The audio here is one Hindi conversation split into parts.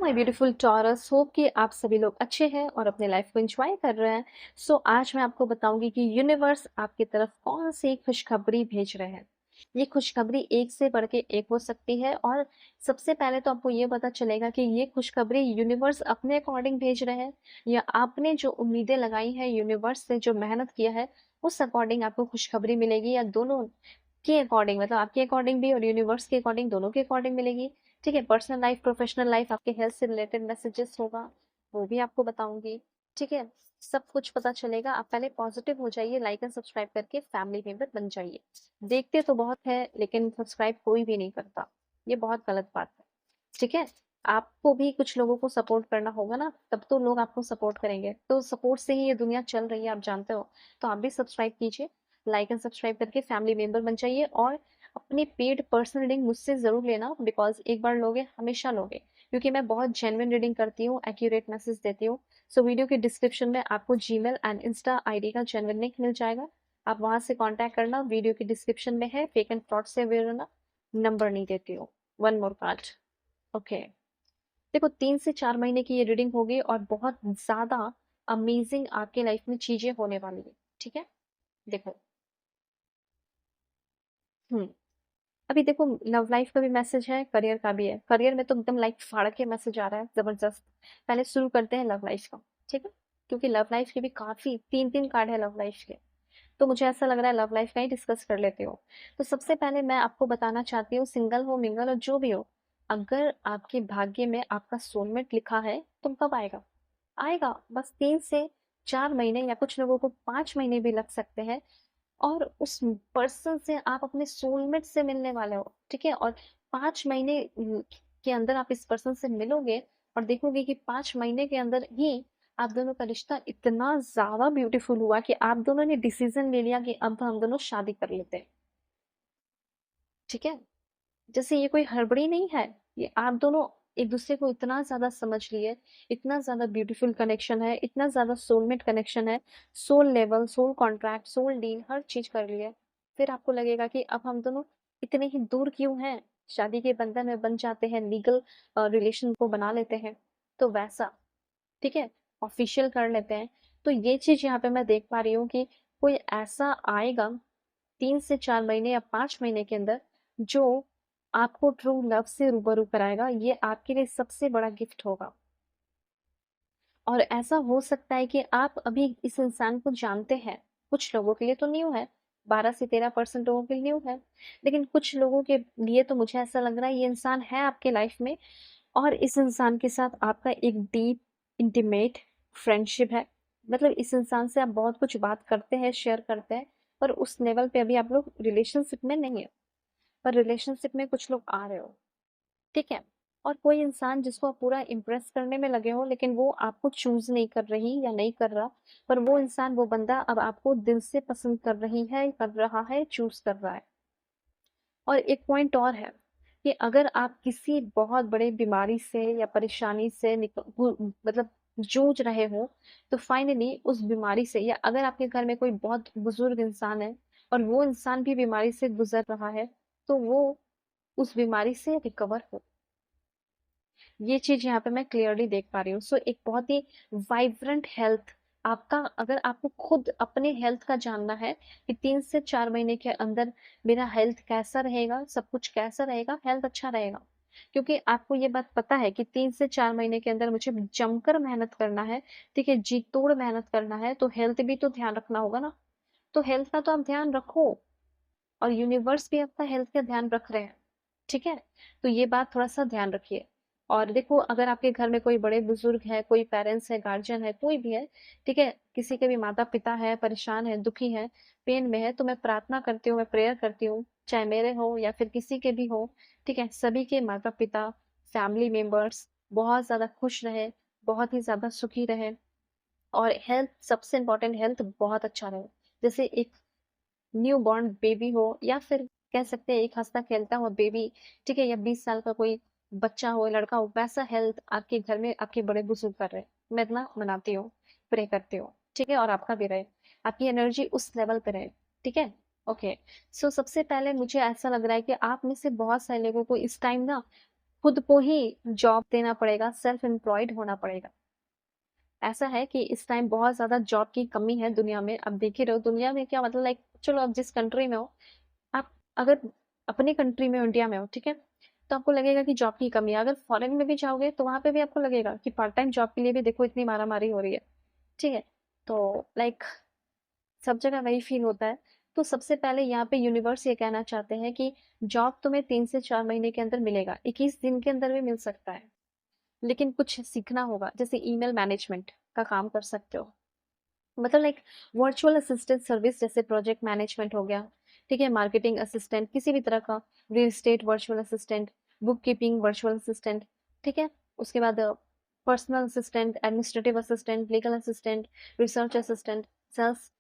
माय ब्यूटीफुल टॉरस, होप कि आप सभी लोग अच्छे हैं और अपने लाइफ को एंजॉय कर रहे हैं। आज मैं आपको बताऊंगी कि यूनिवर्स आपकी तरफ कौन सी खुशखबरी भेज रहे हैं। ये खुशखबरी एक से बढ़ के एक हो सकती है और सबसे पहले तो आपको ये पता चलेगा कि ये खुशखबरी यूनिवर्स अपने अकॉर्डिंग भेज रहे हैं या आपने जो उम्मीदें लगाई हैं यूनिवर्स से, जो मेहनत किया है उस अकॉर्डिंग आपको खुशखबरी मिलेगी, या दोनों के अकॉर्डिंग, मतलब आपके अकॉर्डिंग भी और यूनिवर्स के अकॉर्डिंग, दोनों के अकॉर्डिंग मिलेगी। ठीक है, पर्सनल लाइफ, प्रोफेशनल लाइफ, आपके हेल्थ से रिलेटेड मैसेजेस होगा, वो भी आपको बताऊंगी। ठीक है, सब कुछ पता चलेगा। आप पहले पॉजिटिव हो जाइए, लाइक एंड सब्सक्राइब करके फैमिली मेंबर बन जाइए। देखते तो बहुत है लेकिन सब्सक्राइब कोई भी नहीं करता, ये बहुत गलत बात है। ठीक है, आपको भी कुछ लोगों को सपोर्ट करना होगा ना, तब तो लोग आपको सपोर्ट करेंगे, तो सपोर्ट से ही ये दुनिया चल रही है, आप जानते हो। तो आप भी सब्सक्राइब कीजिए, लाइक एंड सब्सक्राइब करके फैमिली मेंबर बन जाइए। और अपनी पेड पर्सनल रीडिंग मुझसे जरूर लेना, बिकॉज एक बार लोगे हमेशा लोगे, क्योंकि मैं बहुत जेन्युइन रीडिंग करती हूँ, एक्यूरेट मैसेज देती हूँ। वीडियो के डिस्क्रिप्शन में आपको जीमेल एंड इंस्टा आईडी का जेन्युइन लिंक मिल जाएगा, आप वहां से कांटेक्ट करना, वीडियो के डिस्क्रिप्शन में है। फेक एंड फ्रॉड से अवेयर रहना, नंबर नहीं देती हूँ। One more part, okay. देखो, 3 से 4 महीने की ये रीडिंग होगी और बहुत ज्यादा अमेजिंग आपके लाइफ में चीजें होने वाली है। ठीक है, देखो। हम्म अभी देखो, लव लाइफ का भी मैसेज है, करियर का भी है। करियर में तो एकदम लाइक फाड़ के मैसेज आ रहा है, जबरदस्त। पहले शुरू करते हैं लव लाइफ का। ठीक है, क्योंकि लव लाइफ के भी काफी 3 3 कार्ड है लव लाइफ के, तो मुझे ऐसा लग रहा है लव लाइफ का ही डिस्कस कर लेते हो। तो सबसे पहले मैं आपको बताना चाहती हूँ, सिंगल हो, मिंगल हो, जो भी हो, अगर आपके भाग्य में आपका सोलमेट लिखा है तो कब आएगा? आएगा, बस 3 से 4 महीने, या कुछ लोगों को 5 महीने भी लग सकते हैं। और उस पर्सन से आप अपने सोलमेट से मिलने वाले हो। ठीक है, और 5 महीने के अंदर आप इस पर्सन से मिलोगे और देखोगे कि 5 महीने के अंदर ही आप दोनों का रिश्ता इतना ज्यादा ब्यूटीफुल हुआ कि आप दोनों ने डिसीजन ले लिया कि अब हम दोनों शादी कर लेते हैं। ठीक है, जैसे ये कोई हड़बड़ी नहीं है, ये आप दोनों एक दूसरे को इतना ज्यादा समझ लिए, इतना ज्यादा ब्यूटीफुल कनेक्शन है, इतना ज्यादा सोलमेट कनेक्शन है, soul level, soul contract, soul deal, हर चीज कर लिए। फिर आपको लगेगा कि अब हम दोनों इतने ही दूर क्यों हैं, शादी के बंधन में बन जाते हैं, लीगल रिलेशन को बना लेते हैं, तो वैसा। ठीक है, ऑफिशियल कर लेते हैं। तो ये चीज यहाँ पे मैं देख पा रही हूँ कि कोई ऐसा आएगा 3 से 4 महीने या 5 महीने के अंदर, जो आपको ट्रू लव से रूबरू कराएगा। ये आपके लिए सबसे बड़ा गिफ्ट होगा। और ऐसा हो सकता है कि आप अभी इस इंसान को जानते हैं, कुछ लोगों के लिए तो न्यू है, 12 से 13% लोगों के लिए न्यू है, लेकिन कुछ लोगों के लिए तो मुझे ऐसा लग रहा है ये इंसान है आपके लाइफ में। और इस इंसान के साथ आपका एक डीप इंटीमेट फ्रेंडशिप है, मतलब इस इंसान से आप बहुत कुछ बात करते हैं, शेयर करते हैं, पर उस लेवल पे अभी आप लोग रिलेशनशिप में नहीं है, पर रिलेशनशिप में कुछ लोग आ रहे हो। ठीक है, और कोई इंसान जिसको आप पूरा इम्प्रेस करने में लगे हो, लेकिन वो आपको चूज नहीं कर रही या नहीं कर रहा, पर वो इंसान, वो बंदा अब आपको दिल से पसंद कर रही है, कर रहा है, चूज कर रहा है। और एक पॉइंट और है कि अगर आप किसी बहुत बड़े बीमारी से या परेशानी से मतलब जूझ रहे हो, तो फाइनली उस बीमारी से, या अगर आपके घर में कोई बहुत बुजुर्ग इंसान है और वो इंसान भी बीमारी से गुजर रहा है, तो वो उस बीमारी से रिकवर हो। ये चीज यहाँ पे मैं क्लियरली देख पा रही हूँ। एक बहुत ही वाइब्रेंट हेल्थ आपका, अगर आपको खुद अपने हेल्थ का जानना है कि 3 से 4 महीने के अंदर मेरा हेल्थ कैसा रहेगा, सब कुछ कैसा रहेगा, हेल्थ अच्छा रहेगा, क्योंकि आपको ये बात पता है कि 3 से 4 महीने के अंदर मुझे जमकर मेहनत करना है। ठीक है, जी तोड़ मेहनत करना है, तो हेल्थ भी तो ध्यान रखना होगा ना। तो हेल्थ का तो आप ध्यान रखो, और यूनिवर्स भी आपका हेल्थ का ध्यान रख रहे हैं। ठीक है, तो ये बात थोड़ा सा ध्यान रखिए। और देखो, अगर आपके घर में कोई बड़े बुजुर्ग है, कोई पेरेंट्स है, गार्जियन है, कोई भी है, ठीक है, किसी के भी माता पिता है, परेशान है, दुखी है, पेन में है, तो मैं प्रार्थना करती हूँ, मैं प्रेयर करती हूँ, चाहे मेरे हो या फिर किसी के भी हो। ठीक है, सभी के माता पिता, फैमिली मेंबर्स बहुत ज्यादा खुश रहे, बहुत ही ज्यादा सुखी रहे। और हेल्थ सबसे इम्पोर्टेंट, हेल्थ बहुत अच्छा रहे। जैसे एक न्यू बॉर्न बेबी हो, या फिर कह सकते हैं एक हंसता खेलता हुआ बेबी, ठीक है, या 20 साल का कोई बच्चा हो, लड़का हो, वैसा हेल्थ आपके घर में आपके बड़े बुजुर्ग कर रहे हैं। मैं इतना मनाती हूँ, प्रे करती हूँ। ठीक है, और आपका भी रहे, आपकी एनर्जी उस लेवल पे रहे। ठीक है, ओके। सबसे पहले मुझे ऐसा लग रहा है कि आप में से बहुत सारे लोगों को इस टाइम ना खुद को ही जॉब देना पड़ेगा, सेल्फ एम्प्लॉयड होना पड़ेगा। ऐसा है कि इस टाइम बहुत ज़्यादा जॉब की कमी है दुनिया में। अब देख ही रहे हो दुनिया में क्या, मतलब लाइक चलो आप जिस कंट्री में हो, आप अगर अपनी कंट्री में हो, इंडिया में हो, ठीक है? तो आपको लगेगा कि जॉब की कमी है। अगर फॉरेन में भी जाओगे तो वहाँ पे भी आपको लगेगा कि पार्ट टाइम जॉब के लिए भी देखो इतनी मारा-मारी हो रही है, ठीक है? तो लाइक सब जगह वही फ़ील होता है। तो सबसे पहले यहाँ पे यूनिवर्स ये कहना चाहते हैं कि जॉब तुम्हें 3 से 4 महीने के अंदर मिलेगा, 21 दिन के अंदर भी मिल सकता है। लेकिन कुछ सीखना होगा, जैसे ईमेल मैनेजमेंट का काम कर सकते हो। मतलब लाइक वर्चुअल असिस्टेंट सर्विस, जैसे प्रोजेक्ट मैनेजमेंट हो गया, ठीक है? मार्केटिंग असिस्टेंट किसी भी तरह का, real estate virtual assistant, book keeping virtual assistant, ठीक है? उसके बाद personal assistant, administrative assistant, legal assistant, research assistant, sales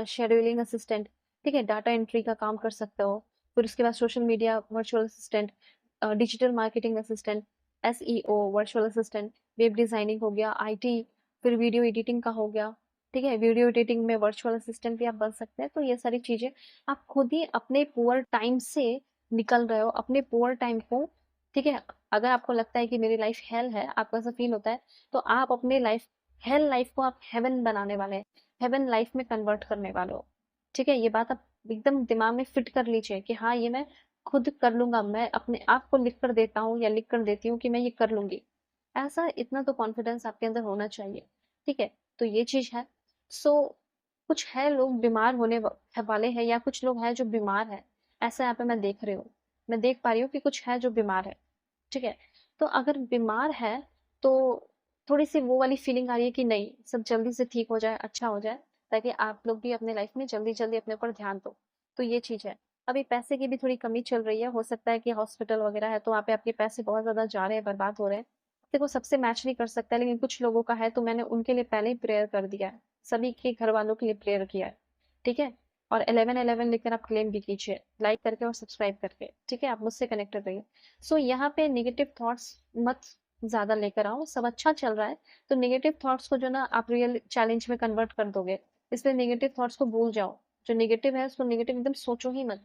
scheduling assistant, ठीक है? डाटा एंट्री का काम कर सकते हो। फिर उसके बाद social media virtual assistant, digital marketing assistant, SEO virtual assistant, web designing हो गया, आईटी, फिर वीडियो एडिटिंग का हो गया, ठीक है? वीडियो एडिटिंग में वर्चुअल असिस्टेंट भी आप बन सकते हैं। तो ये सारी चीज़ें आप खुद ही अपने पुअर टाइम से निकल रहे हो, अपने पुअर टाइम को, ठीक है? अगर आपको लगता है कि मेरी लाइफ हेल है, आपको ऐसा फ़ील होता है, तो आप अपने हेल लाइफ को आप हेवन बनाने वाले हैं, हेवन लाइफ में कन्वर्ट करने वाले हो, ठीक है? ये बात आप एकदम दिमाग में फिट कर लीजिए कि हाँ, ये मैं खुद कर लूँगा, मैं अपने आप को लिख कर देता हूँ या लिख कर देती हूँ कि मैं ये कर लूँगी। ऐसा इतना तो कॉन्फिडेंस आपके अंदर होना चाहिए, ठीक है? तो ये चीज़ है। सो कुछ है लोग बीमार वाले हैं, या कुछ लोग हैं जो बीमार है, ऐसा यहाँ पे मैं देख रही हूँ। मैं देख पा रही हूँ कि कुछ है जो बीमार है, ठीक है? तो अगर बीमार है तो थोड़ी सी वो वाली फीलिंग आ रही है कि नहीं, सब जल्दी से ठीक हो जाए, अच्छा हो जाए, ताकि आप लोग भी अपने लाइफ में जल्दी जल्दी अपने ऊपर ध्यान दो। तो ये चीज है। अभी पैसे की भी थोड़ी कमी चल रही है, हो सकता है कि हॉस्पिटल वगैरह है तो वहाँ पे आपके पैसे बहुत ज्यादा जा रहे हैं, बर्बाद हो रहे हैं। देखो सबसे मैच नहीं कर सकता, लेकिन कुछ लोगों का है तो मैंने उनके लिए पहले ही प्रेयर कर दिया है, सभी के घर वालों के लिए प्रेयर किया है, ठीक है? और 1111 लिखकर आप क्लेम भी कीजिए, लाइक करके और सब्सक्राइब करके, ठीक है? आप मुझसे कनेक्टेड रहिए। सो यहाँ पे नेगेटिव थॉट्स मत ज्यादा लेकर आओ, सब अच्छा चल रहा है। तो नेगेटिव थॉट्स को जो ना आप रियल चैलेंज में कन्वर्ट कर दोगे, इसलिए नेगेटिव थॉट्स को भूल जाओ। जो नेगेटिव है उसको नेगेटिव एकदम सोचो ही मत।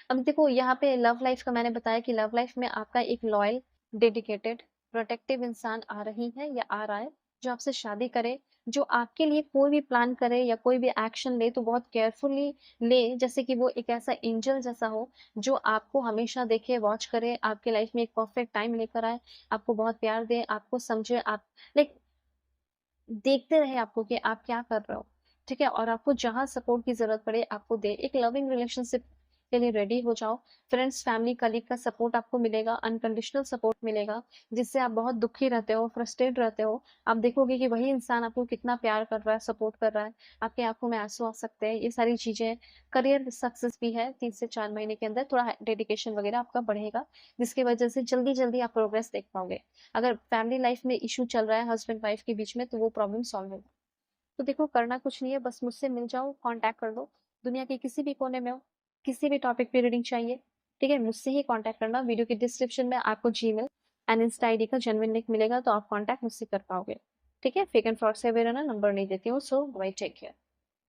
अब देखो यहाँ पे लव लाइफ का मैंने बताया कि लव लाइफ में आपका एक लॉयल, डेडिकेटेड, प्रोटेक्टिव इंसान आ रही है या आ रहा है, जो आपसे शादी करे, जो आपके लिए कोई भी प्लान करे या कोई भी एक्शन ले तो बहुत केयरफुली ले, जैसे कि वो एक ऐसा एंजल जैसा हो जो आपको हमेशा देखे, वॉच करे, आपके लाइफ में एक परफेक्ट टाइम लेकर आए, आपको बहुत प्यार दे, आपको समझे, आप लाइक देखते रहे आपको कि आप क्या कर रहे हो, ठीक है? और आपको जहाँ सपोर्ट की ज़रूरत पड़े आपको दे। एक लविंग रिलेशनशिप के लिए रेडी हो जाओ। फ्रेंड्स, फैमिली, कलीग का सपोर्ट आपको मिलेगा, अनकंडीशनल सपोर्ट मिलेगा, जिससे आप बहुत दुखी रहते हो, फ्रस्ट्रेट रहते हो। आप देखोगे कि वही इंसान आपको कितना प्यार कर रहा है, सपोर्ट कर रहा है, आपकी आँखों में आँसू आ सकते हैं, ये सारी चीज़ें। करियर सक्सेस भी है, 3 से 4 महीने के अंदर थोड़ा डेडिकेशन वगैरह आपका बढ़ेगा, जिसकी वजह से जल्दी-जल्दी आप प्रोग्रेस देख पाओगे। अगर फैमिली लाइफ में इश्यू चल रहा है हस्बैंड वाइफ के बीच में तो वो प्रॉब्लम सॉल्व होगा। तो देखो करना कुछ नहीं है, बस मुझसे मिल जाओ, कांटेक्ट कर लो। दुनिया के किसी भी कोने में हो, किसी भी टॉपिक पे रीडिंग चाहिए, ठीक है? मुझसे ही कांटेक्ट करना। वीडियो के डिस्क्रिप्शन में आपको जीमेल एंड इंस्टा आईडी का जेन्युइन लिंक मिलेगा, तो आप कांटेक्ट मुझसे कर पाओगे, ठीक है? फेक एंड फ्रॉड से अवेयर रहना, नंबर नहीं देती हूँ। सो बाय, टेक केयर।